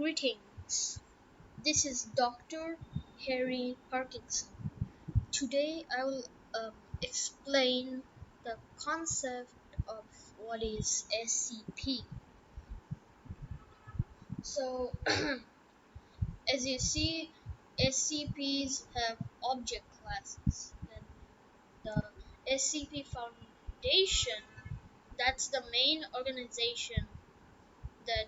Greetings. This is Dr. Harry Parkinson. Today I will explain the concept of what is SCP. So, as you see, SCPs have object classes, and the SCP Foundation, that's the main organization that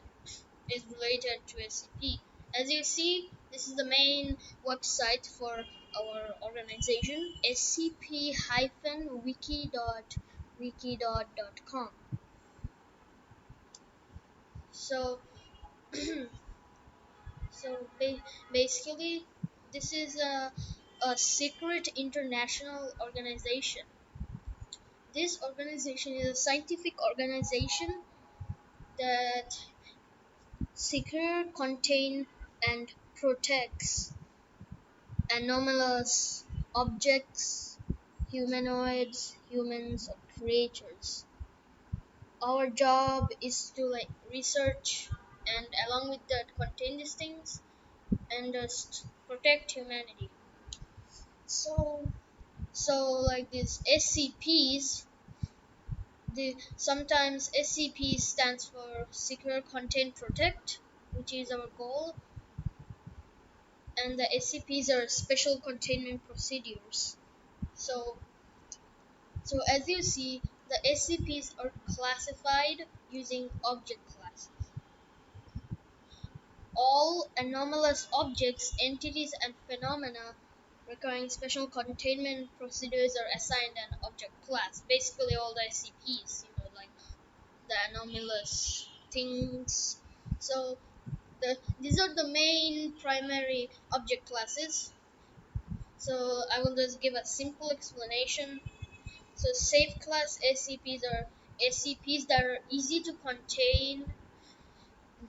is related to SCP. As you see, this is the main website for our organization, scp-wiki.com. So, basically, this is a secret international organization. This organization is a scientific organization that secure, contain, and protects anomalous objects, humanoids, humans, or creatures. Our job is to research and along with that contain these things and just protect humanity. So like these SCPs, sometimes SCP stands for Secure Contain Protect, which is our goal, and the SCPs are special containment procedures. So as you see, the SCPs are classified using object classes. All anomalous objects, entities, and phenomena requiring special containment procedures are assigned an object class. Basically, all the SCPs, like the anomalous things. So, these are the main primary object classes. So, I will just give a simple explanation. So safe class SCPs are SCPs that are easy to contain.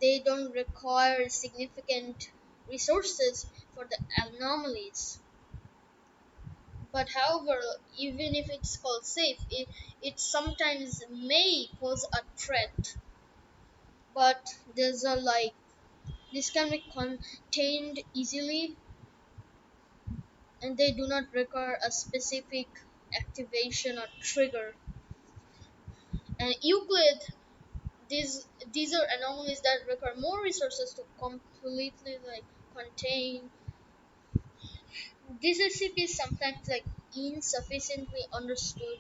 They don't require significant resources for the anomalies. But however, even if it's called safe, it sometimes may pose a threat. But there's a this can be contained easily, and they do not require a specific activation or trigger. And Euclid, these are anomalies that require more resources to completely contain. This SCP is sometimes insufficiently understood.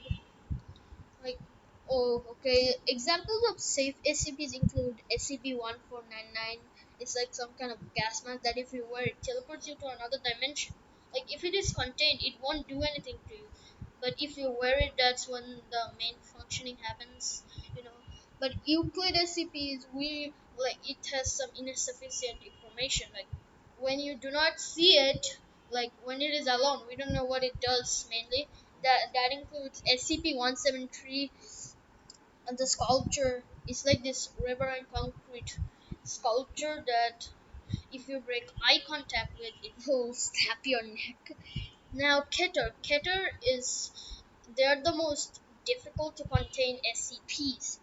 Like, oh, okay. Examples of safe SCPs include SCP-1499. It's like some kind of gas mask that if you wear it teleports you to another dimension. Like if it is contained, it won't do anything to you. But if you wear it, that's when the main functioning happens. You know. But Euclid SCP is we it has some insufficient information. Like when you do not see it, like when it is alone, we don't know what it does mainly. That includes SCP-173. And the sculpture is like this rubber and concrete sculpture that if you break eye contact with, it will snap your neck. Now Keter is they're the most difficult to contain SCPs.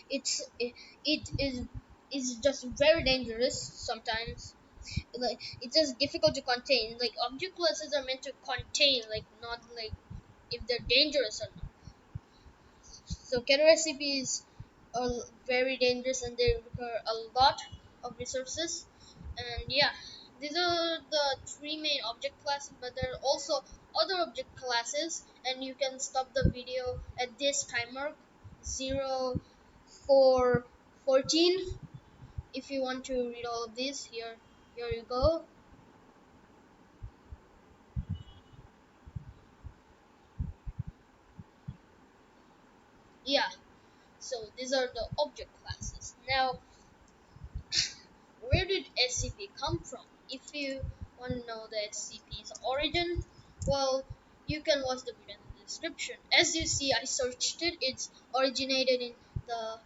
It is just very dangerous sometimes. Like it's just difficult to contain. Like object classes are meant to contain, like not like if they're dangerous or not. So Keter SCPs are very dangerous and they require a lot of resources. And yeah, these are the three main object classes, but there are also other object classes, and you can stop the video at this time mark 0414 if you want to read all of these. Here you go. Yeah, so these are the object classes. Now, where did SCP come from? If you want to know the SCP's origin, well, you can watch the video in the description. As you see, I searched it. It's originated in the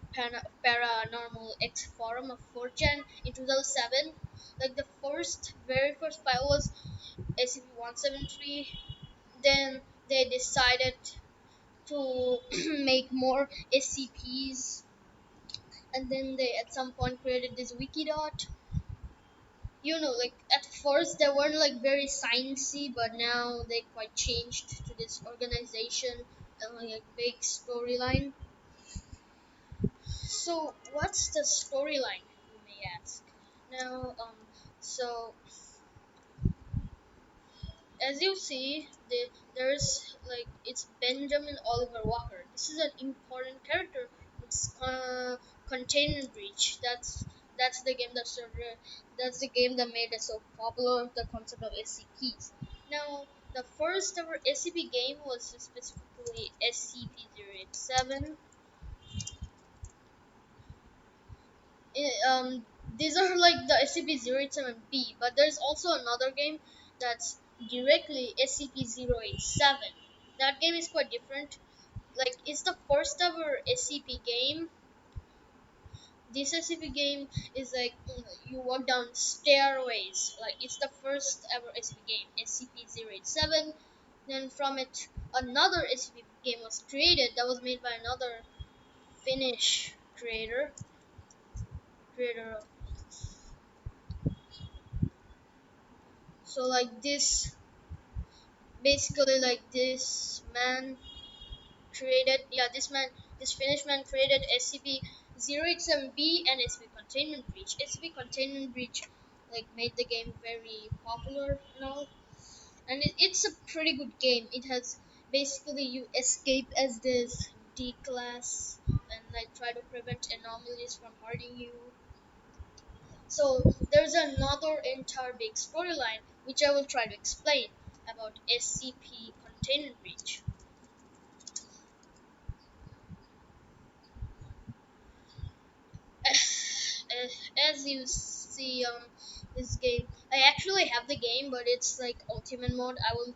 Paranormal X forum of 4chan in 2007. Like the very first file was SCP-173. Then they decided to make more SCPs, and then they at some point created this wikidot. Like at first they weren't like very sciencey, but now they quite changed to this organization and like a big storyline. So what's the storyline, you may ask? Now, so as you see, there's like it's Benjamin Oliver Walker. This is an important character. It's Containment Breach. That's the game that's the game that made it so popular. The concept of SCPs. Now, the first ever SCP game was specifically SCP-087. These are like the SCP-087B, but there's also another game that's directly SCP-087. That game is quite different. Like it's the first ever SCP game. This SCP game is like you walk down stairways. Like it's the first ever SCP game, SCP-087. Then from it, another SCP game was created that was made by another Finnish creator. So like basically like this Finnish man created SCP-087B and SCP Containment Breach. SCP Containment Breach like made the game very popular and all, and it's a pretty good game. It has basically you escape as this D class and like try to prevent anomalies from hurting you. So there's another entire big storyline which I will try to explain about SCP Containment Breach. As you see this game, I actually have the game, but it's like ultimate mode. I will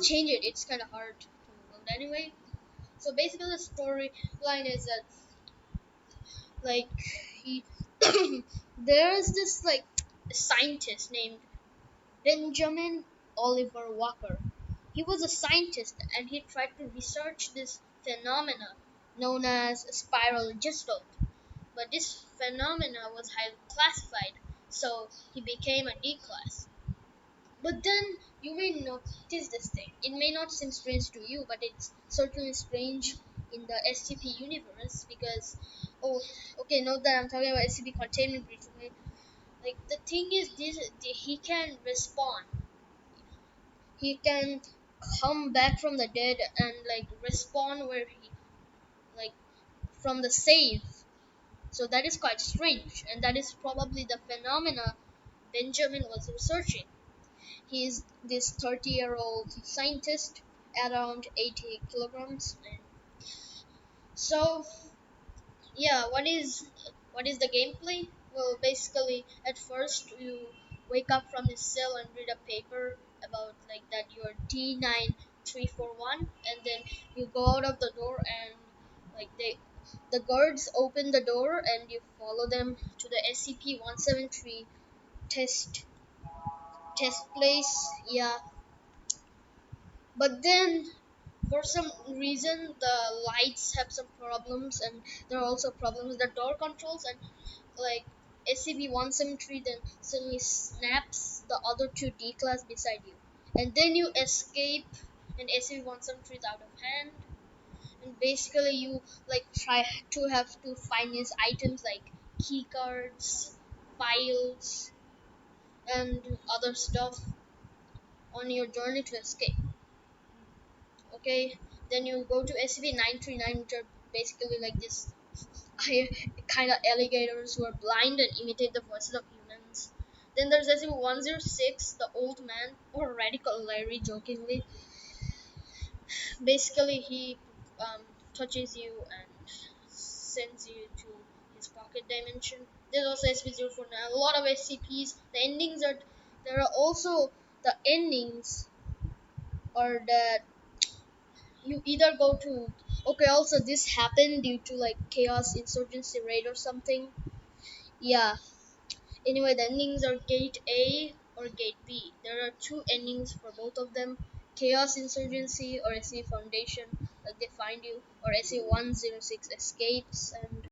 change it. It's kind of hard to load anyway. So basically the storyline is that like he there's this like scientist named Benjamin Oliver Walker. He was a scientist and he tried to research this phenomena known as spiral gestalt. But this phenomena was highly classified, so he became a D class. But then you may notice this thing. It may not seem strange to you, but it's certainly strange in the SCP universe because, oh, okay, note that I'm talking about SCP containment breach. Okay, like the thing is, he can respawn. He can come back from the dead and like respawn where he like from the save. So that is quite strange, and that is probably the phenomena Benjamin was researching. He is this 30-year-old scientist, around 80 kilograms. So, yeah, what is the gameplay? Well, basically, at first you wake up from this cell and read a paper about like that you're D9341, and then you go out of the door and like the guards open the door and you follow them to the SCP-173 test test place. Yeah, but then for some reason the lights have some problems, and there are also problems with the door controls, and like SCP-173 then suddenly snaps the other two D class beside you, and then you escape, and SCP-173 is out of hand, and basically you like try to have to find these items like key cards, files, and other stuff on your journey to escape. Okay, then you go to SCP-939, which are basically like this kind of alligators who are blind and imitate the voices of humans. Then there's SCP-106, the old man, or Radical Larry, jokingly. Basically, he touches you and sends you to his pocket dimension. There's also SCP-049. A lot of SCPs. The endings are there are also the endings are that you either go to okay, also this happened due to like chaos insurgency raid or something. Yeah, anyway, the endings are gate A or gate B. There are two endings for both of them: chaos insurgency or SC foundation, like they find you, or SC 106 escapes. And